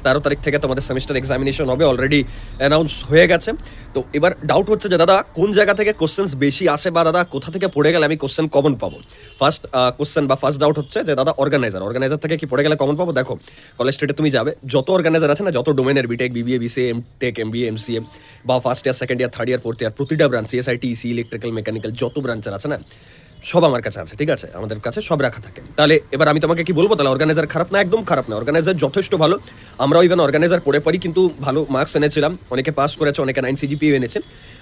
13 তারিখ থেকে তোমাদের সেমিস্টার এক্সামিনেশন হবে, অলরেডি অ্যানাউন্স হয়ে গেছে। তো এবার ডাউট হচ্ছে যে দাদা কোন জায়গা থেকে কোশ্চেন্স বেশি আসে, বা দাদা কোথা থেকে পড়ে গেলে আমি কোশ্চেন কমন পাবো। ফার্স্ট কোশ্চেন বা ফার্স্ট ডাউট হচ্ছে যে দাদা অর্গানাইজার থেকে কি পড়ে গেলে কমন পাবো। দেখো কলেজ স্ট্রিটে তুমি যাবে, যত অর্গানাইজার আছে না, যত ডোমেনের BTech, BBA, BCA, MTech, MBA, MCA, বা first year, second year, third year, fourth year, প্রতিটা branch, CSIT, EC, electrical, mechanical, যত ব্রাঞ্চের আছে না, সব আমার কাছে আছে, ঠিক আছে, আমাদের কাছে সব রাখা থাকে। তাহলে এবার আমি তোমাকে কি বলবো, তাহলে অর্গানাইজার খারাপ না? একদম খারাপ না, অর্গানাইজার যথেষ্ট ভালো। আমরাও ইভেন অর্গানাইজার পড়ে পারি, কিন্তু ভালো মার্কস এনেছিলাম, অনেকে পাস করেছে, অনেকে 9 CGPA এনেছে।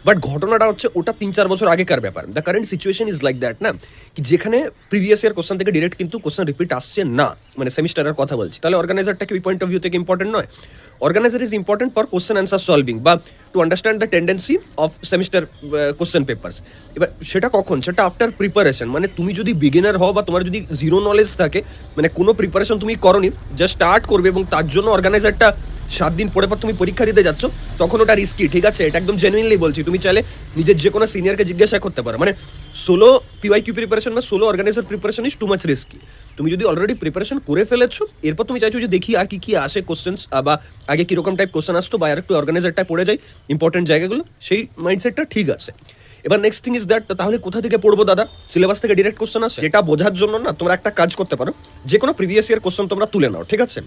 বাট ঘটনাটা হচ্ছে ওটা 3-4 বছর আগেকার ব্যাপার। The current situation is like that না, কি যেখানে প্রিভিয়াস ইয়ার কোশ্চেন থেকে ডিরেক্ট কিন্তু কোশ্চেন রিপিট আসছে না, মানে সেমিস্টারের কথা বলছি। তাহলে অর্গানাইজারটা কি ওই পয়েন্ট অফ ভিউ থেকে ইম্পর্টেন্ট নয়? Organizer is important for question answer solving, বা to understand the tendency of semester question papers. এবার সেটা কখন? সেটা আফটার প্রিপারেশন। মানে তুমি যদি বিগিনার হও বা তোমার যদি জিরো নলেজ থাকে, মানে কোনো প্রিপারেশন তুমি করনি, জাস্ট স্টার্ট করবে, এবং তার জন্য অর্গানাইজারটা 7 দিন পরে পর তুমি পরীক্ষা দিতে যাচ্ছ, তখন ওটা রিস্কি, ঠিক আছে? এটা একদম জেনুইনলি বলছি। তুমি চাইলে নিজের যে কোনো সিনিয়রকে জিজ্ঞাসা করতে পারো, মানে সোলো পিওয়াইকিউ প্রিপারেশন বা solo organiser preparation is too much risky. তুমি যদি অলরেডি প্রিপারেশন করে ফেলেছো, এরপর তুমি চাইছো যে দেখি আর কি কি আসে কোশ্চেন্স, বা আগে কিরকম টাইপ কোশ্চেন আসতো, বা আর একটু অর্গানাইজারটা পড়ে যায় ইম্পর্টেন্ট জায়গাগুলো, সেই মাইন্ডসেটটা ঠিক আছে। এবার নেক্সট থিং ইজ দ্যাট, তাহলে কোথা থেকে পড়বো দাদা? সিলেবাস থেকে ডিরেক্ট কোশ্চেন আসে? এটা বোঝার জন্য না, তোমরা একটা কাজ করতে পারো, যে কোনো প্রিভিয়াস ইয়ার কোশ্চেন তোমরা তুলে নাও, ঠিক আছে?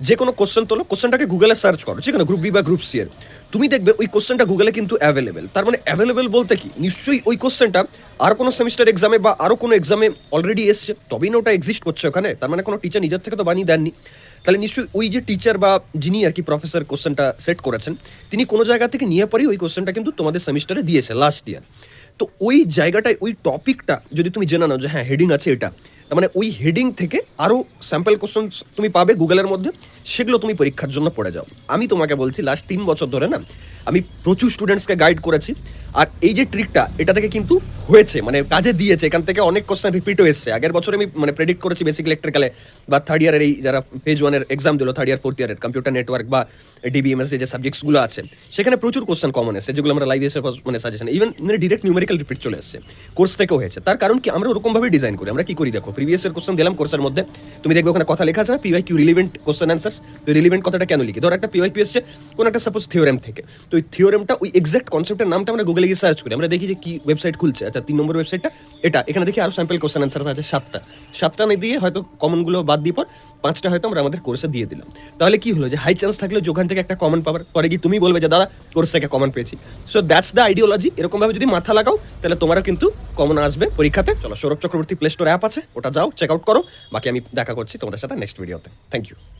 যে কোনো কোশ্চেন তোলো, কোশ্চেনটাকে গুগলে সার্চ করো, ঠিক আছে, গ্রুপ বি বা গ্রুপ সি এর, তুমি দেখবে ওই কোশ্চেনটা গুগলে কিন্তু অ্যাভেলেবেল। তার মানে অ্যাভেলেবেল বলতে কি, নিশ্চয়ই ওই কোশ্চেনটা আর কোনো সেমিস্টার এক্সামে বা আরও কোনো এক্সামে অলরেডি এসছে, তবেই না ওটা এক্সিস্ট করছে ওখানে। তার মানে কোনো টিচার নিজের থেকে তো বানিয়ে দেননি। তাহলে নিশ্চয়ই ওই যে টিচার বা যিনি আর কি প্রফেসর কোশ্চেনটা সেট করেছেন, তিনি কোনো জায়গা থেকে নিয়ে পরেই ওই কোশ্চেনটা কিন্তু তোমাদের সেমিস্টারে দিয়েছে লাস্ট ইয়ার। তো ওই জায়গাটায় ওই টপিকটা যদি তুমি জেনে নাও যে হ্যাঁ হেডিং আছে এটা, তার মানে ওই হেডিং থেকে আরও স্যাম্পল কোশ্চেন তুমি পাবে গুগলের মধ্যে, সেগুলো তুমি পরীক্ষার জন্য পড়ে যাও। আমি তোমাকে বলছি লাস্ট 3 বছর ধরে না, আমি প্রচুর স্টুডেন্টসকে গাইড করেছি, আর এই যে ট্রিকটা এটা থেকে কিন্তু হয়েছে, মানে কাজে দিয়েছে। এখান থেকে অনেক কোশ্চেন রিপিটও এসছে। আগের বছর আমি মানে প্রেডিক্ট করেছি বেসিক ইলেকট্রিক্যালে বা থার্ড ইয়ারের এই যারা ফেজ 1-এর এক্সাম দিল, থার্ড ইয়ার ফোর্থ ইয়ারের কম্পিউটার নেটওয়ার্ক বা ডিবিএমএস যে সাবজেক্টসগুলো আছে, সেখানে প্রচুর কোশ্চেন কমন এসেছে, যেগুলো আমরা লাইভ এসে মানে সাজেশন ইভেন মানে ডিরেক্ট নিউমেরিক্যাল রিপিট চলে এসেছে, কোর্স থেকেও হয়েছে। তার কারণ কি, আমরা ওরকমভাবে ডিজাইন করি। আমরা কি করি দেখো, প্রিভিয়াস ইয়ার কোশ্চেন দিলাম কোর্সের মধ্যে, তুমি দেখবে ওখানে কথা লেখা আছে না, পিওয়াইকিউ রিলেভেন্ট কোশ্চেন অ্যান্সার্স। তো রিলেভেন্ট কথাটা কেন লিখি? ধরো একটা পিওয়াইকিউ এসছে কোন একটা সাপোজ থিওরেম থেকে, তো ওই থিওরেমটা ওই এক্সাক্ট কনসেপ্টের নামটা আমরা গুগলে গিয়ে সার্চ করি, আমরা দেখি যে কি ওয়েবসাইট খুলছে। আচ্ছা 3 নম্বর ওয়েবসাইটটা এটা, এখানে দেখি আরো স্যাম্পল কোশ্চেন অ্যান্সার আছে 7টা না দিয়ে হয়তো কমনগুলো বাদ দিয়ে পর 5টা হয়তো আমরা আমাদের কোর্সে দিয়ে দিলাম। তাহলে কি হলো যে হাই চান্স থাকলে যে ওখান থেকে একটা কমন পাবার পরে কি তুমি বলবে যে দাদা কোর্স থেকে কমন পেয়েছি। So that's the ideology. এরকম ভাবে যদি মাথা লাগাও তাহলে তোমরা কিন্তু কমন আসবে পরীক্ষাতে। চলো, Sourav Chakraborty play store app আছে, ওটা যাও চেক আউট করো। বাকি আমি দেখা করছি তোমাদের সাথে নেক্সট ভিডিওতে। Thank you.